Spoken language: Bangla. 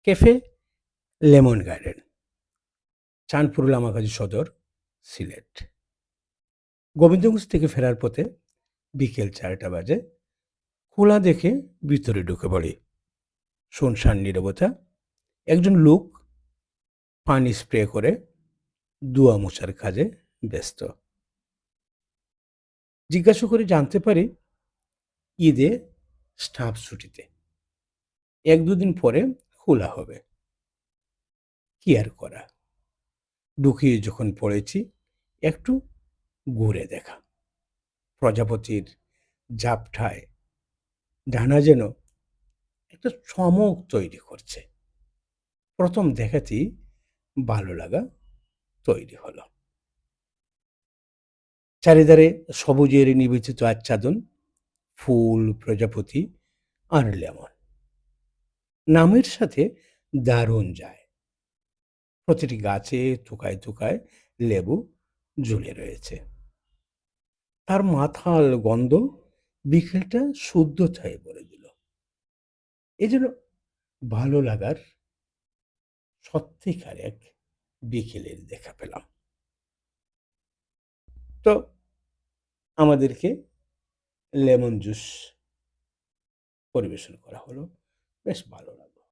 Cafe lemon garden, Chandpur Lamakazi সদর, সিলেট। গোবিন্দগঞ্জ থেকে ফেরার পথে বিকেল 4টা বাজে। খোলা দেখে ভিতরে ঢুকে পড়ি। শুনশান নীরবতা। একজন লোক পানি স্প্রে করে ধোঁয়া মোছার কাজে ব্যস্ত। জিজ্ঞাসা করে জানতে পারি ঈদে স্টাফ ছুটিতে, 1-2 দিন পরে খোলা হবে। কি আর করা, ঢুকিয়ে যখন পড়েছি একটু ঘুরে দেখা। প্রজাপতির ঝাপটায় ডানা যেন একটা চমক তৈরি করছে। প্রথম দেখাতেই ভালো লাগা তৈরি হলো। চারিধারে সবুজের নিবেচিত আচ্ছাদন, ফুল, প্রজাপতি আর লেমন। নামের সাথে দারুণ যায়। প্রতিটি গাছে থোকায় থোকায় লেবু ঝুলে রয়েছে। তার মাথাল গন্ধ বিকেলটা শুদ্ধতায় ভরে দিল। এই যেন ভালো লাগার সত্যিকার এক বিকেলের দেখা পেলাম। তো আমাদেরকে লেমন জুস পরিবেশন করা হলো। বেশ ভালো লাগলো।